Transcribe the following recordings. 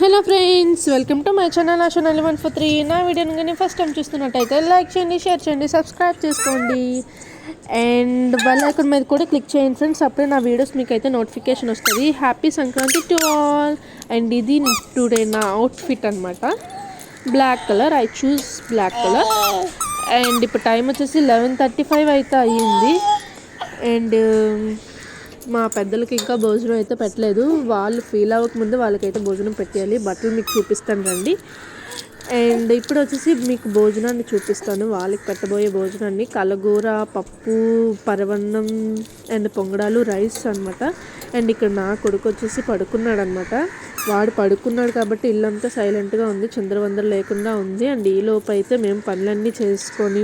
Hello friends, welcome to my channel ఆషన్ 1143. నా వీడియోని కానీ ఫస్ట్ టైం చూస్తున్నట్టయితే లైక్ చేయండి, షేర్ చేయండి, సబ్స్క్రైబ్ చేసుకోండి అండ్ బెల్ ఐకాన్ మీద కూడా క్లిక్ చేయండి ఫ్రెండ్స్. అప్పుడే నా వీడియోస్ మీకు అయితే నోటిఫికేషన్ వస్తుంది. Happy Sankranti to all. And ఇది టుడే నా అవుట్ఫిట్ అనమాట. Black colour, I choose black colour. And ఇప్పుడు టైం వచ్చేసి 11:35 అయితే అయ్యింది. అండ్ మా పెద్దలకి ఇంకా భోజనం అయితే పెట్టలేదు. వాళ్ళు ఫీల్ అవ్వకముందు వాళ్ళకైతే భోజనం పెట్టేయాలి. బట్టలు మీకు చూపిస్తాను రండి. అండ్ ఇప్పుడు వచ్చేసి మీకు భోజనాన్ని చూపిస్తాను, వాళ్ళకి పెట్టబోయే భోజనాన్ని. కలగూర, పప్పు, పరవన్నం అండ్ పొంగడాలు, రైస్ అనమాట. అండ్ ఇక్కడ నా కొడుకు వచ్చేసి పడుకున్నాడు అనమాట. వాడు పడుకున్నాడు కాబట్టి ఇల్లంతా సైలెంట్గా ఉంది, చిందరవందర లేకుండా ఉంది. అండ్ ఈలోపు అయితే మేము పనులన్నీ చేసుకొని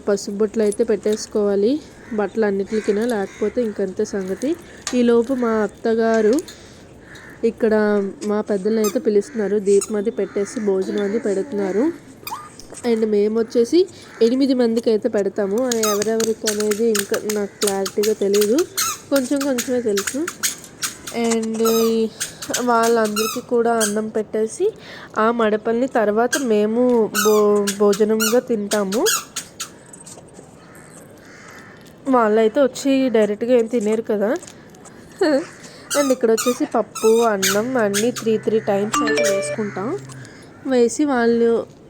పసుపు బొట్లు అయితే పెట్టేసుకోవాలి బట్టలు అన్నిటికీ, లేకపోతే ఇంకంతే సంగతి. ఈలోపు మా అత్తగారు ఇక్కడ మా పెద్దలను అయితే పిలుస్తున్నారు. దీపం అది పెట్టేసి భోజనం అది పెడుతున్నారు. అండ్ మేము వచ్చేసి 8 మందికి అయితే పెడతాము. ఎవరెవరికి అనేది ఇంకా నాకు క్లారిటీగా తెలియదు, కొంచెమే తెలుసు. అండ్ వాళ్ళందరికీ కూడా అన్నం పెట్టేసి ఆ మడపల్ని తర్వాత మేము భోజనంగా తింటాము. వాళ్ళైతే వచ్చి డైరెక్ట్గా ఏం తినేరు కదా. అండ్ ఇక్కడ వచ్చేసి పప్పు, అన్నం అన్నీ 3 టైమ్స్ అయితే వేసుకుంటాం. వేసి వాళ్ళు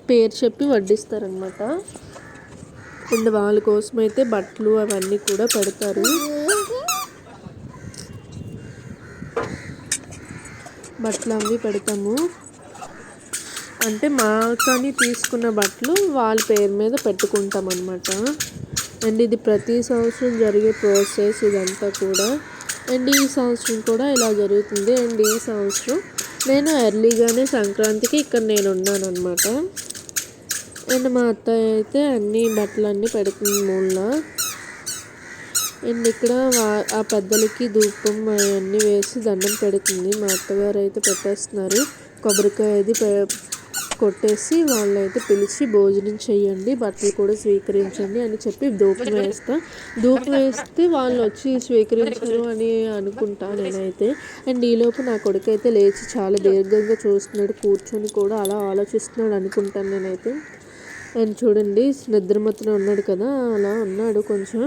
పేరు చెప్పి వడ్డిస్తారనమాట. అండ్ వాళ్ళ కోసం అయితే బట్టలు అవన్నీ కూడా పెడతారు. బట్టలు అవి పెడతాము అంటే కానీ తీసుకున్న బట్టలు వాళ్ళ పేరు మీద పెట్టుకుంటాం అనమాట. అండ్ ఇది ప్రతి సంవత్సరం జరిగే ప్రాసెస్ ఇదంతా కూడా. అండ్ ఈ సంవత్సరం కూడా ఇలా జరుగుతుంది. అండ్ ఈ సంవత్సరం నేను ఎర్లీగానే సంక్రాంతికి ఇక్కడ నేను ఉన్నాను అనమాట. అండ్ మా అత్తయ్య అయితే అన్ని బట్టలన్నీ పెడుతుంది మూలన. అండ్ ఇక్కడ ఆ పెద్దలకి ధూపం అవన్నీ వేసి దండం పెడుతుంది. మా అత్తగారు అయితే పెట్టేస్తున్నారు. కొబ్బరికాయ అది కొట్టేసి వాళ్ళైతే పిలిచి భోజనం చేయండి, బట్టలు కూడా స్వీకరించండి అని చెప్పి ధూపం వేస్తే వాళ్ళు వచ్చి స్వీకరించరు అని అనుకుంటా నేనైతే. అండ్ ఈలోపు నా కొడుకు అయితే లేచి చాలా దీర్ఘంగా చూస్తున్నాడు, కూర్చొని కూడా అలా ఆలోచిస్తున్నాడు అనుకుంటాను నేనైతే. అండ్ చూడండి, నిద్రమత్తున ఉన్నాడు కదా, అలా ఉన్నాడు కొంచెం.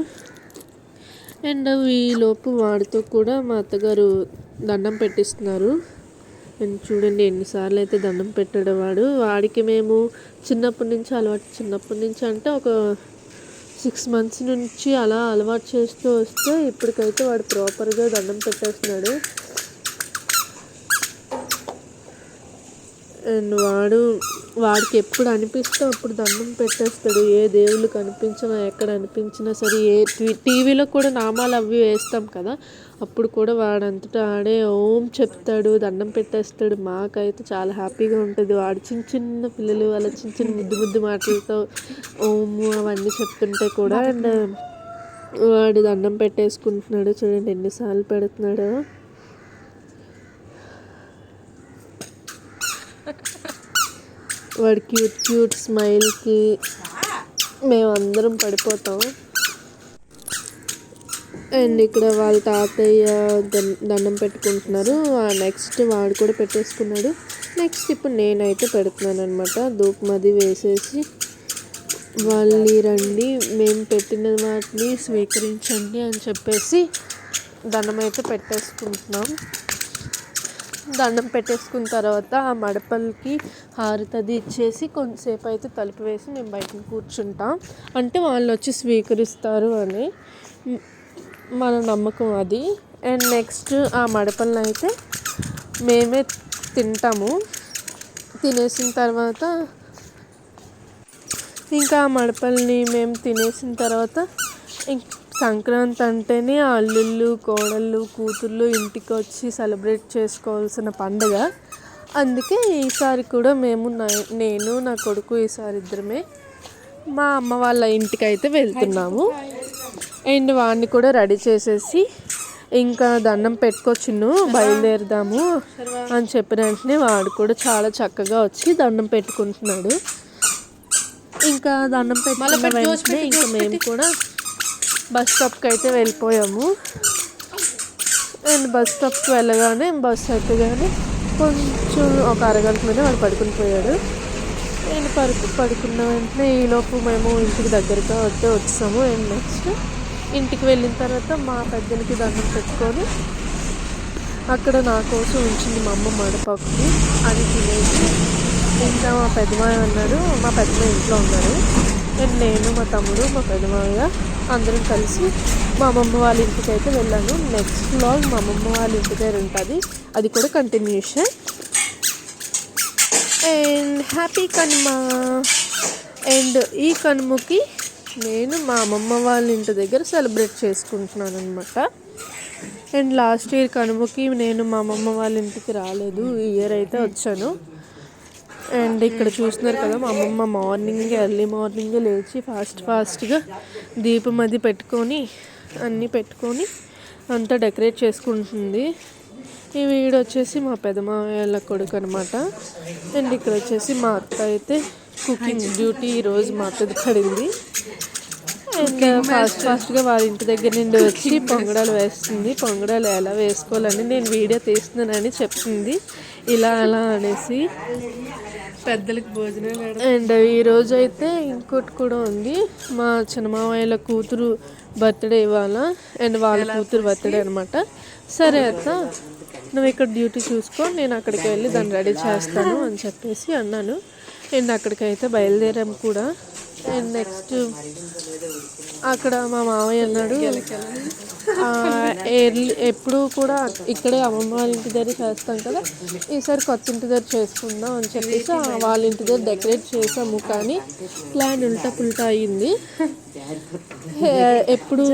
అండ్ ఈలోపు వాడితో కూడా మా అత్తగారు దండం పెట్టిస్తున్నారు. అండ్ చూడండి ఎన్నిసార్లు అయితే దండం పెట్టాడు వాడికి మేము చిన్నప్పటి నుంచి అంటే ఒక 6 months నుంచి అలా అలవాటు చేస్తూ వస్తే ఇప్పటికైతే వాడు ప్రాపర్గా దండం పెట్టేస్తున్నాడు. అండ్ వాడికి ఎప్పుడు అనిపిస్తే అప్పుడు దండం పెట్టేస్తాడు. ఏ దేవుళ్ళు కనిపించినా ఎక్కడ అనిపించినా సరే, ఏ టీవీలో కూడా నామాలు అవి వేస్తాం కదా, అప్పుడు కూడా వాడంతటా ఆడే ఓం చెప్తాడు, దండం పెట్టేస్తాడు. మాకైతే చాలా హ్యాపీగా ఉంటుంది. వాడు చిన్న పిల్లలు అలా చిన్న ముద్దు మాటలతో ఓము అవన్నీ చెప్తుంటే కూడా. అండ్ వాడు దండం పెట్టేసుకుంటున్నాడు. చూడండి ఎన్నిసార్లు పెడుతున్నాడో. వాడి క్యూట్ స్మైల్కి మేమందరం పడిపోతాం. అండ్ ఇక్కడ వాళ్ళ తాతయ్య దండం పెట్టుకుంటున్నారు. నెక్స్ట్ వాడు కూడా పెట్టేసుకున్నాడు. నెక్స్ట్ ఇప్పుడు నేనైతే పెడుతున్నాను అనమాట. ధూపం అది వేసేసి వాళ్ళు రండి, మేము పెట్టిన వాటిని స్వీకరించండి అని చెప్పేసి దండం అయితే పెట్టేసుకుంటున్నాం. దండం పెట్టేసుకున్న తర్వాత ఆ మడపలకి హారతది ఇచ్చేసి కొంతసేపు అయితే తలుపు వేసి మేము బయట కూర్చుంటాం. అంటే వాళ్ళు వచ్చి స్వీకరిస్తారు అని మన నమ్మకం అది. అండ్ నెక్స్ట్ ఆ మడపలను అయితే మేమే తింటాము. తినేసిన తర్వాత ఇంకా ఆ మడపల్ని మేము తినేసిన తర్వాత సంక్రాంతి అంటేనే అల్లుళ్ళు, కోడళ్ళు, కూతుళ్ళు ఇంటికి వచ్చి సెలబ్రేట్ చేసుకోవాల్సిన పండుగ. అందుకే ఈసారి కూడా నేను నా కొడుకు ఈసారి ఇద్దరమే మా అమ్మ వాళ్ళ ఇంటికి అయితే వెళ్తున్నాము. అండ్ వాడిని కూడా రెడీ చేసేసి ఇంకా దండం పెట్టుకొచ్చిను బయలుదేరుదాము అని చెప్పిన వెంటనే వాడు కూడా చాలా చక్కగా వచ్చి దండం పెట్టుకుంటున్నాడు. ఇంకా దండం పెట్టుకున్న వెంటనే ఇంకా మేము కూడా బస్ స్టాప్కి అయితే వెళ్ళిపోయాము. అండ్ బస్ స్టాప్కి వెళ్ళగానే బస్ ఎక్కగానే కొంచెం ఒక అరగంట మీద వాడు పడుకుని పోయాడు. నేను పడుకున్న వెంటనే ఈలోపు మేము ఇంటికి దగ్గరగా వచ్చాము. అండ్ నెక్స్ట్ ఇంటికి వెళ్ళిన తర్వాత మా పెద్దలకి దండం పెట్టుకొని అక్కడ నా కోసం ఉంచింది మా అమ్మ మడపప్పుని. అది తినేసి ఇంకా మా పెద్దమాయ అన్నారు, మా పెద్దమ్మ ఇంట్లో ఉన్నారు. అండ్ నేను, మా తమ్ముడు, మా పెద్దమాయ అందరం కలిసి మా అమ్మమ్మ వాళ్ళ ఇంటికి అయితే వెళ్ళాను. నెక్స్ట్ వ్లాగ్ మా అమ్మమ్మ వాళ్ళ ఇంటి దగ్గర ఉంటుంది, అది కూడా continuation. And happy Kanuma. And ఈ కనుమకి నేను మా అమ్మమ్మ వాళ్ళ ఇంటి దగ్గర సెలబ్రేట్ చేసుకుంటున్నాను అనమాట. అండ్ లాస్ట్ ఇయర్ కనుమకి నేను మా అమ్మమ్మ వాళ్ళ ఇంటికి రాలేదు, ఈ ఇయర్ అయితే వచ్చాను. అండ్ ఇక్కడ చూస్తున్నారు కదా, మా అమ్మమ్మ ఎర్లీ మార్నింగే లేచి ఫాస్ట్గా దీపం అది పెట్టుకొని అన్నీ పెట్టుకొని అంతా డెకరేట్ చేసుకుంటుంది. ఈ వీడు వచ్చేసి మా పెదమాల కొడుకు అనమాట. అండ్ ఇక్కడ వచ్చేసి మా అత్త అయితే కుకింగ్ డ్యూటీ ఈరోజు మా అత్తది పడింది. అండ్ ఫాస్ట్గా వాళ్ళ ఇంటి దగ్గర నుండి వచ్చి పొంగడాలు వేస్తుంది. పొంగడాలు ఎలా వేసుకోవాలని నేను వీడియో తీస్తున్నానని చెప్తుంది, ఇలా అలా అనేసి పెద్దలకు భోజనాలు. అండ్ ఈరోజు అయితే ఇంకోటి కూడా ఉంది, మా చిన్నమావయ్యల కూతురు బర్త్డే ఇవాళ. అండ్ వాళ్ళ కూతురు బర్త్డే అనమాట. సరే అత్త నువ్వు ఇక్కడ డ్యూటీ చూసుకో, నేను అక్కడికి వెళ్ళి దాన్ని రెడీ చేస్తాను అని చెప్పేసి అన్నాను. అండ్ అక్కడికైతే బయలుదేరాము కూడా. అండ్ నెక్స్ట్ అక్కడ మా మామయ్య అన్నాడు, ఎప్పుడు కూడా ఇక్కడే అమ్మమ్మ వాళ్ళ ఇంటి దగ్గర చేస్తాం కదా, ఈసారి కొత్త ఇంటి దగ్గర చేసుకుందాం అని చెప్పేసి వాళ్ళ ఇంటి దగ్గర డెకరేట్ చేసాము. కానీ ప్లాన్ ఉల్టా పుల్టా అయ్యింది. ఎప్పుడు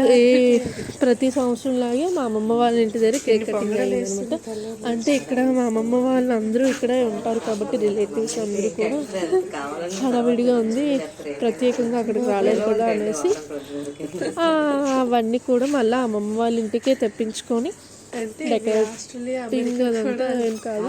ప్రతి సంవత్సరం లాగే మా అమ్మమ్మ వాళ్ళ ఇంటి దగ్గర కేక్ కటింగ్ అయ్యింది అనమాట. అంటే ఇక్కడ మా అమ్మమ్మ వాళ్ళు అందరూ ఇక్కడే ఉంటారు కాబట్టి రిలేటివ్స్ అందరూ కూడా హడావిడిగా ఉంది, ప్రత్యేకంగా అక్కడికి రాలేదు కదా అనేసి అవన్నీ కూడా మళ్ళీ అమ్మమ్మ వాళ్ళ ఇంటికే తెప్పించుకొని డెకరేటింగ్ అదంతా ఏం కాదు,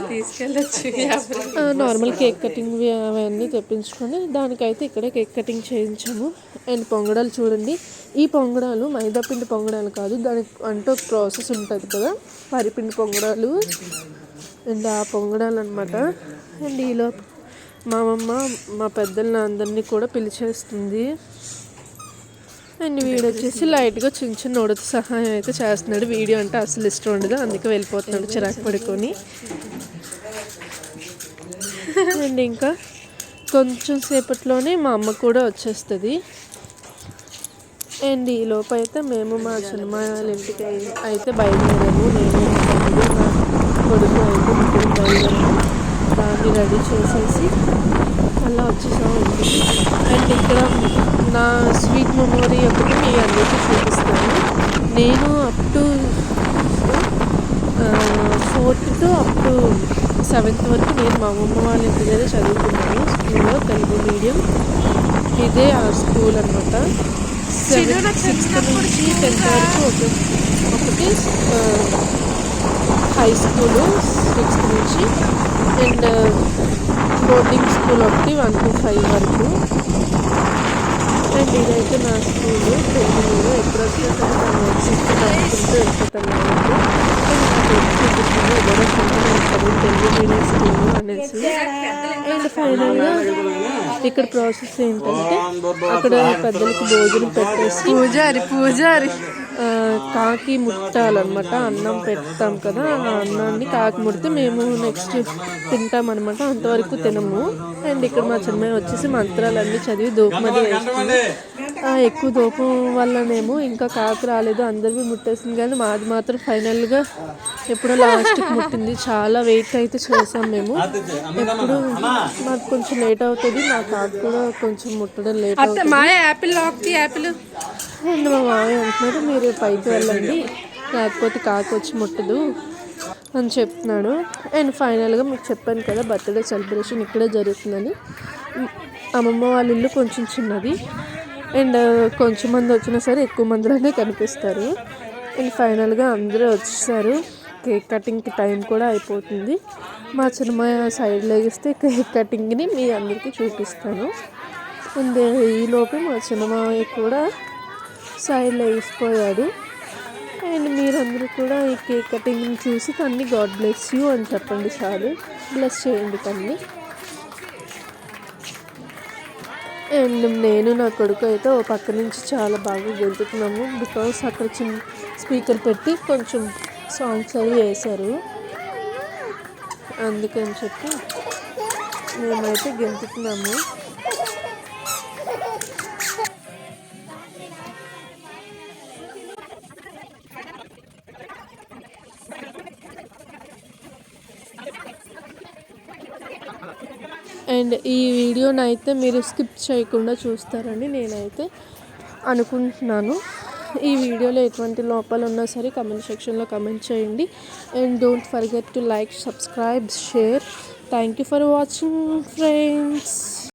నార్మల్ కేక్ కటింగ్ అవన్నీ తెప్పించుకొని దానికైతే ఇక్కడే కేక్ కటింగ్ చేయించాము. అండ్ పొంగడాలు చూడండి, ఈ పొంగడాలు మైదాపిండి పొంగడాలు కాదు, దానికి అంటూ ఒక ప్రాసెస్ ఉంటుంది కదా, వరిపిండి పొంగడాలు. అండ్ ఆ పొంగడాలు అనమాట. అండ్ ఈలోపు మా అమ్మమ్మ మా పెద్దల్ని అందరినీ కూడా పిలిచేస్తుంది. అండ్ వీడు వచ్చేసి లైట్గా చిన్న ఉడత సహాయం అయితే చేస్తున్నాడు. వీడియో అంటే అసలు ఇష్టం ఉండదు, అందుకే వెళ్ళిపోతున్నాడు చిరాకు పడుకొని. అండ్ ఇంకా కొంచెం సేపట్లోనే మా అమ్మ కూడా వచ్చేస్తుంది. అండ్ ఈ లోపు అయితే మేము మా చిన్నమాయాల ఇంటికి అయితే బయలుదేరాము. నేను మా కొడుకు అయితే ముగ్గురు బయలుదేరాము. దాన్ని రెడీ చేసేసి అలా వచ్చేసాము ఇంటికి. అండ్ ఇక్కడ నా స్వీట్ మెమొరీ ఒకటి మీ అందరికీ చూపిస్తాను. నేను up to 4th to up to 7th వరకు నేను మా అమ్మమ్మ వాళ్ళ ఇంటి దగ్గర చదువుకున్నాను స్కూల్లో, తెలుగు మీడియం. ఇదే ఆ స్కూల్ అనమాట. 6th నుంచి 10th వరకు ఒకటి హై స్కూలు 6th నుంచి. అండ్ బోర్డింగ్ స్కూల్ ఒకటి 1 to 5 వరకు. అండ్ ఇదైతే నా స్కూలు తెలుగులో. ఎప్పుడు వచ్చినా సరే తను చూసుకుంటూ వెళ్ళిపోతాను చూపిస్తుంది తెలుగు మీడియం స్కూల్ అనేసి. అండ్ ఫైనల్గా ఇక్కడ ప్రాసెస్ ఏంటంటే అక్కడ పెద్దలకు భోజనం పెట్టేసి పూజారి కాకి ముట్టాలన్నమాట. అన్నం పెడతాం కదా, ఆ అన్నాన్ని కాకి ముడితే మేము నెక్స్ట్ తింటాం అనమాట, అంతవరకు తినము. అండ్ ఇక్కడ మా చిన్నమ్మాయి వచ్చేసి మంత్రాలన్నీ చదివి దూపమది వేస్తుంది. ఎక్కువ దూపం వల్లనేమో ఇంకా కాకి రాలేదు, అందరివి ముట్టేసింది. కానీ మాది మాత్రం ఫైనల్గా ఎప్పుడో లాస్ట్కి ముట్టింది. చాలా వెయిట్ అయితే చేసాం మేము. ఎప్పుడు మాకు కొంచెం లేట్ అవుతుంది, మా కాకి కూడా కొంచెం ముట్టడం లేట్ అవుతుంది. అండ్ మా మామయ్య అంటున్నాడు, మీరు పైకి వెళ్ళండి లేకపోతే కాకి వచ్చి ముట్టదు అని చెప్తున్నాడు. అండ్ ఫైనల్గా మీకు చెప్పాను కదా బర్త్డే సెలబ్రేషన్ ఇక్కడే జరుగుతుందని. అమ్మమ్మ వాళ్ళ ఇల్లు కొంచెం చిన్నది. అండ్ కొంచెం మంది వచ్చినా సరే ఎక్కువ మందిలోనే కనిపిస్తారు. అండ్ ఫైనల్గా అందరూ వచ్చేసారు. కేక్ కటింగ్కి టైం కూడా అయిపోతుంది. మా చిన్నమ్మాయి సైడ్ లెగిస్తే కేక్ కటింగ్ని మీ అందరికీ చూపిస్తాను. అండ్ ఈలోపు మా చిన్నమావయ్య కూడా సైడ్ లేసిపోయాడు. అండ్ మీరందరూ కూడా ఈ కేక్ కటింగ్ని చూసి తన్ని గాడ్ బ్లెస్ యూ అని చెప్పండి, చాలు. బ్లెస్ చేయండి తన్ని. అండ్ నేను నా కొడుకు అయితే ఓ పక్క నుంచి చాలా బాగా గెలుతున్నాము, బికాస్ అక్కడ చిన్న స్పీకర్ పెట్టి కొంచెం సాంగ్స్ అవి వేశారు, అందుకని చెప్పి మేమైతే గెలుతున్నాము. అండ్ ఈ వీడియోని అయితే మీరు స్కిప్ చేయకుండా చూస్తారని నేనైతే అనుకుంటున్నాను. ఈ వీడియోలో ఎటువంటి లోపాలు ఉన్నా సరే కమెంట్ సెక్షన్లో కమెంట్ చేయండి. And don't forget to like, subscribe, share. Thank you for watching friends.